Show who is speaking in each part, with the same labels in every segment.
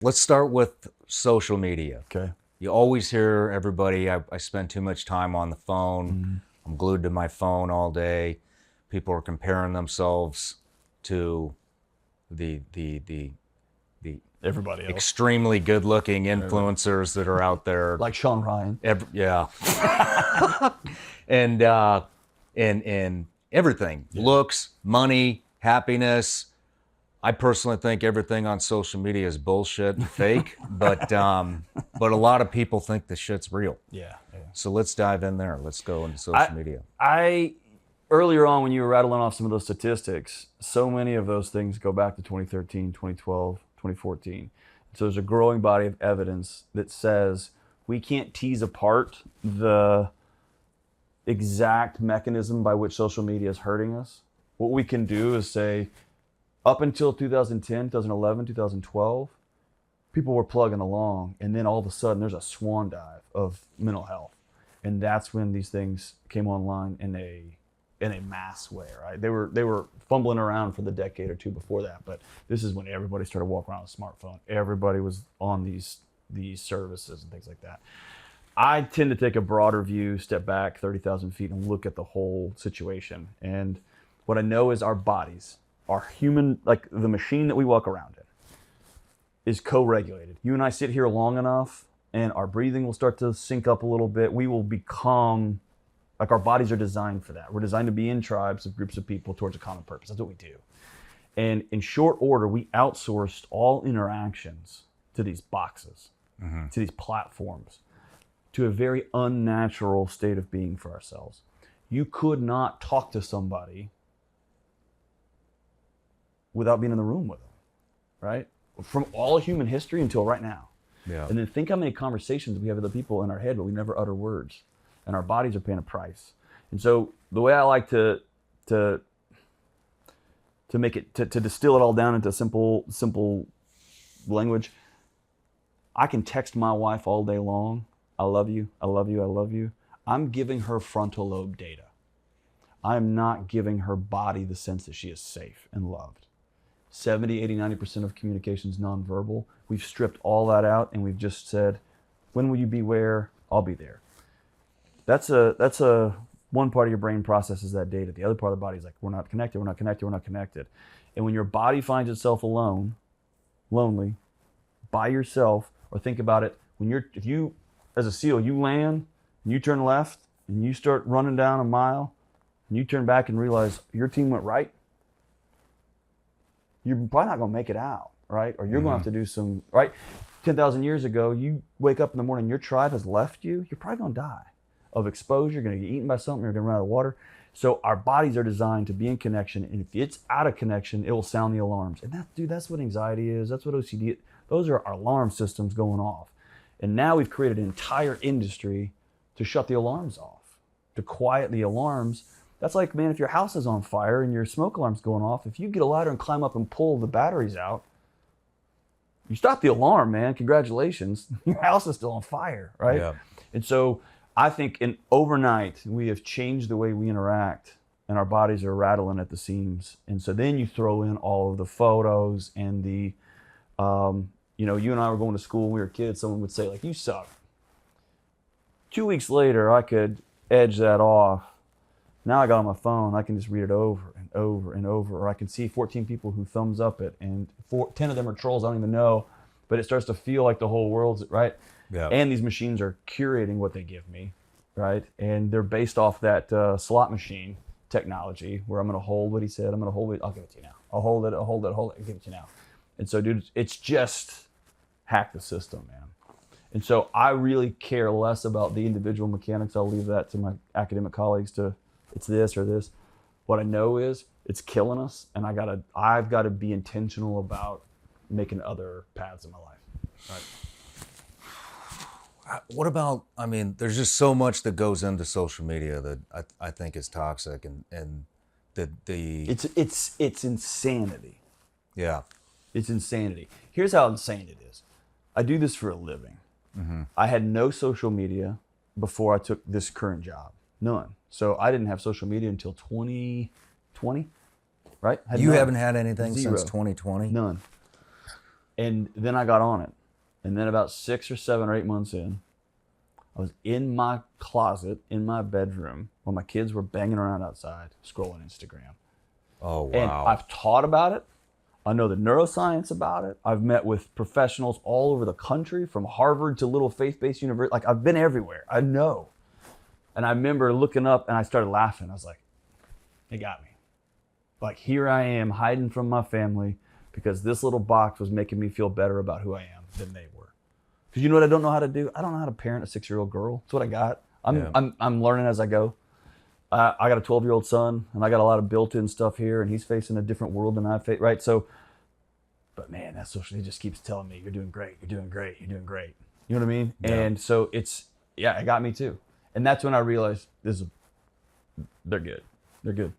Speaker 1: Let's start with social media.
Speaker 2: Okay.
Speaker 1: You always hear everybody, I spend too much time on the phone.
Speaker 2: Mm-hmm.
Speaker 1: I'm glued to my phone all day. People are comparing themselves to the
Speaker 2: Everybody else.
Speaker 1: extremely good-looking influencers that are out there.
Speaker 2: Like Shawn Ryan.
Speaker 1: Yeah. and and everything, looks, money, happiness. I personally think everything on social media is bullshit and fake, but a lot of people think the shit's real.
Speaker 2: Yeah.
Speaker 1: So let's dive in there. Let's go into social media.
Speaker 2: I earlier on when you were rattling off some of those statistics, so many of those things go back to 2013, 2012, 2014. So there's a growing body of evidence that says we can't tease apart the exact mechanism by which social media is hurting us. What we can do is say, up until 2010, 2011, 2012, people were plugging along, and then all of a sudden there's a swan dive of mental health. And that's when these things came online in a mass way, right? They were fumbling around for the decade or two before that, but this is when everybody started walking around with a smartphone. Everybody was on these services and things like that. I tend to take a broader view, step back 30,000 feet and look at the whole situation. And what I know is our bodies, our human, like the machine that we walk around in, is co-regulated. You and I sit here long enough and our breathing will start to sync up a little bit. We will become, like our bodies are designed for that. We're designed to be in tribes of groups of people towards a common purpose. That's what we do. And in short order, we outsourced all interactions to these boxes, to these platforms, to a very unnatural state of being for ourselves. You could not talk to somebody without being in the room with them, right? From all human history until right now.
Speaker 1: Yeah.
Speaker 2: And then think how many conversations we have with other people in our head, but we never utter words. And our bodies are paying a price. And so the way I like to make it, to distill it all down into simple language, I can text my wife all day long, I love you, I love you, I love you. I'm giving her frontal lobe data. I'm not giving her body the sense that she is safe and loved. 70, 80, 90% of communication is nonverbal. We've stripped all that out and we've just said, when will you be where? I'll be there. That's a one part of your brain processes that data. The other part of the body is like, we're not connected, we're not connected, we're not connected. And when your body finds itself alone, lonely, by yourself, or think about it, if you, as a SEAL, you land and you turn left and you start running down a mile and you turn back and realize your team went right, you're probably not going to make it out, right? Or you're going to have to do some, right? 10,000 years ago, you wake up in the morning, your tribe has left you, you're probably going to die of exposure. You're going to get eaten by something, you're going to run out of water. So our bodies are designed to be in connection, and if it's out of connection, it will sound the alarms. And that's what anxiety is, that's what OCD is. Those are our alarm systems going off. And now we've created an entire industry to shut the alarms off, to quiet the alarms. That's like, man, if your house is on fire and your smoke alarm's going off, if you get a ladder and climb up and pull the batteries out, you stop the alarm, man. Congratulations. Your house is still on fire, right?
Speaker 1: Yeah.
Speaker 2: And so I think overnight, we have changed the way we interact and our bodies are rattling at the seams. And so then you throw in all of the photos and the, you and I were going to school when we were kids, someone would say, like, you suck. 2 weeks later, I could edge that off. Now I got on my phone, I can just read it over and over and over, or I can see 14 people who thumbs up it, and 10 of them are trolls I don't even know, but it starts to feel like the whole world's, right?
Speaker 1: Yeah.
Speaker 2: And these machines are curating what they give me, right? And they're based off that slot machine technology where I'm going to hold what he said, I'm going to hold it, I'll give it to you now. I'll hold it, I'll give it to you now. And so, dude, it's just hack the system, man. And so I really care less about the individual mechanics. I'll leave that to my academic colleagues to, it's this or this. What I know is it's killing us, and I've got to be intentional about making other paths in my life.
Speaker 1: Right. What about, there's just so much that goes into social media that I think is toxic, and
Speaker 2: It's insanity.
Speaker 1: Yeah.
Speaker 2: It's insanity. Here's how insane it is. I do this for a living. Mm-hmm. I had no social media before I took this current job. None. So I didn't have social media until 2020, right?
Speaker 1: You haven't had anything since 2020?
Speaker 2: None. And then I got on it. And then about 6 or 7 or 8 months in, I was in my closet, in my bedroom, while my kids were banging around outside, scrolling Instagram.
Speaker 1: Oh, wow.
Speaker 2: And I've taught about it. I know the neuroscience about it. I've met with professionals all over the country, from Harvard to little faith-based universities. Like, I've been everywhere. I know. And I remember looking up and I started laughing. I was like, they got me. Like, here I am hiding from my family because this little box was making me feel better about who I am than they were. Because you know what I don't know how to do? I don't know how to parent a 6-year-old girl. That's what I got. I'm learning as I go. I got a 12-year-old son, and I got a lot of built-in stuff here, and he's facing a different world than I face, right? So, but man, that social media just keeps telling me, you're doing great, you're doing great, you're doing great. You know what I mean? Yeah. And so it got me too. And that's when I realized they're good. They're good.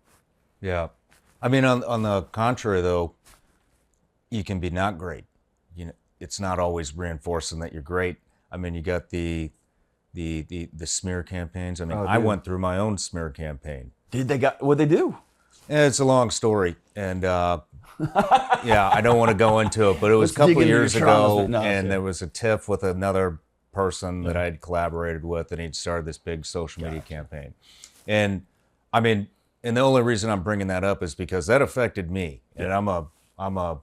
Speaker 1: Yeah. I mean, on the contrary, though, you can be not great. You know, it's not always reinforcing that you're great. I mean, you got the smear campaigns. I mean, I went through my own smear campaign.
Speaker 2: What'd they do?
Speaker 1: Yeah, it's a long story, and yeah, I don't want to go into it, but it was a couple of years ago, and there was a tiff with another person that I had collaborated with, and he'd started this big social media campaign. And I mean, and the only reason I'm bringing that up is because that affected me, and I'm a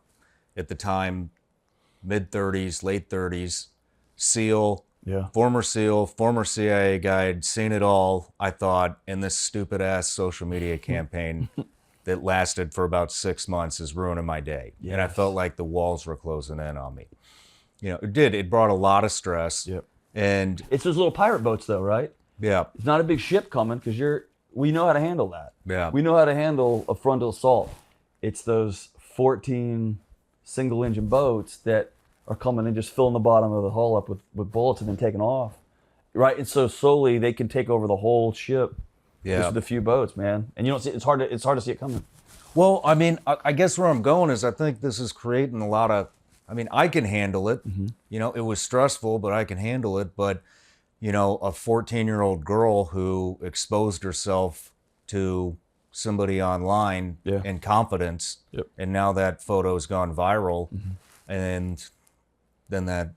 Speaker 1: at the time mid-30s, late 30s, SEAL.
Speaker 2: Yeah.
Speaker 1: Former SEAL, former CIA guy, had seen it all, I thought, in this stupid-ass social media campaign that lasted for about 6 months is ruining my day. Yes. And I felt like the walls were closing in on me. You know, it did. It brought a lot of stress.
Speaker 2: Yep.
Speaker 1: And
Speaker 2: it's those little pirate boats, though, right?
Speaker 1: Yeah.
Speaker 2: It's not a big ship coming because we know how to handle that.
Speaker 1: Yeah.
Speaker 2: We know how to handle a frontal assault. It's those 14 single-engine boats that are coming and just filling the bottom of the hull up with bullets and then taking off, right? And so slowly they can take over the whole ship.
Speaker 1: Yeah,
Speaker 2: just with a few boats, man. And you don't see it's hard to see it coming.
Speaker 1: Well, I mean, I guess where I'm going is I think this is creating a lot of. I mean, I can handle it. Mm-hmm. You know, it was stressful, but I can handle it. But you know, a 14-year-old girl who exposed herself to somebody online in confidence, and now that photo's gone viral, and then that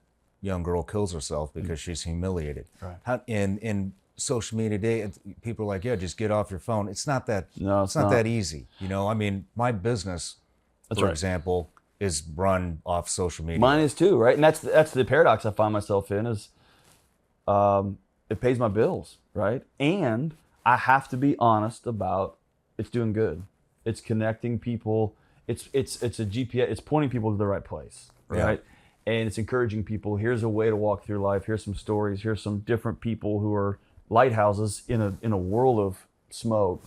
Speaker 1: young girl kills herself because she's humiliated.
Speaker 2: Right.
Speaker 1: In social media today, people are like, yeah, just get off your phone. It's not that.
Speaker 2: No,
Speaker 1: it's not that easy. You know, I mean, my business, for example, is run off social media.
Speaker 2: Mine is too, right? And that's the paradox I find myself in is, it pays my bills, right? And I have to be honest about it's doing good. It's connecting people. It's a GPS. It's pointing people to the right place, right? Yeah. And it's encouraging people. Here's a way to walk through life. Here's some stories. Here's some different people who are lighthouses in a world of smoke.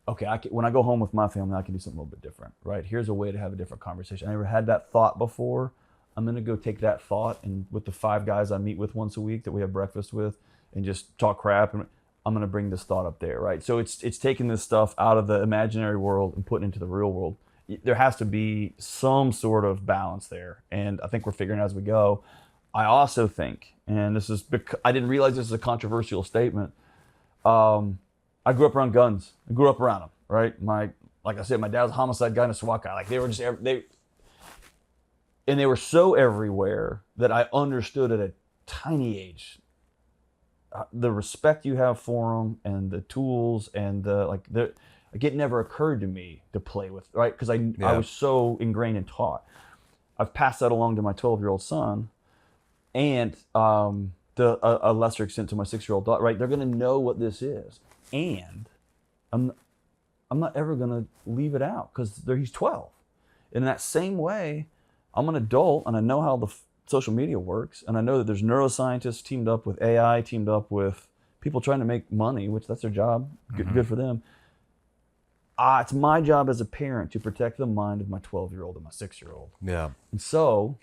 Speaker 2: Okay, when I go home with my family, I can do something a little bit different, right? Here's a way to have a different conversation. I never had that thought before. I'm gonna go take that thought and with the 5 guys I meet with once a week that we have breakfast with and just talk crap, and I'm gonna bring this thought up there, right? So it's taking this stuff out of the imaginary world and putting it into the real world. There has to be some sort of balance there, and I think we're figuring it out as we go. I also think, and this is I didn't realize this is a controversial statement. I grew up around guns. I grew up around them, right? Like I said, my dad was a homicide guy and a SWAT guy. Like they were just they were so everywhere that I understood at a tiny age the respect you have for them and the tools and it never occurred to me to play with, right? Because I was so ingrained and taught. I've passed that along to my 12-year-old son, and to a lesser extent to my 6-year-old daughter, right? They're going to know what this is, and I'm not ever going to leave it out because he's 12. In that same way, I'm an adult and I know how the social media works, and I know that there's neuroscientists teamed up with AI, teamed up with people trying to make money, which that's their job. Good for them. It's my job as a parent to protect the mind of my 12-year-old and my 6-year-old.
Speaker 1: Yeah.
Speaker 2: And so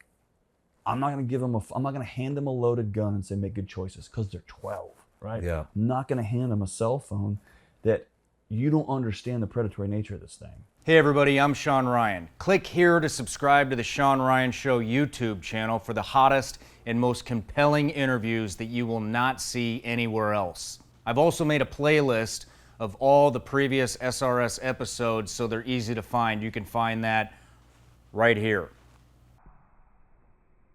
Speaker 2: I'm not going to I'm not going to hand them a loaded gun and say make good choices because they're 12, right?
Speaker 1: Yeah.
Speaker 2: I'm not going to hand them a cell phone that you don't understand the predatory nature of this thing.
Speaker 3: Hey everybody, I'm Shawn Ryan. Click here to subscribe to the Shawn Ryan Show YouTube channel for the hottest and most compelling interviews that you will not see anywhere else. I've also made a playlist of all the previous SRS episodes so they're easy to find. You can find that right here.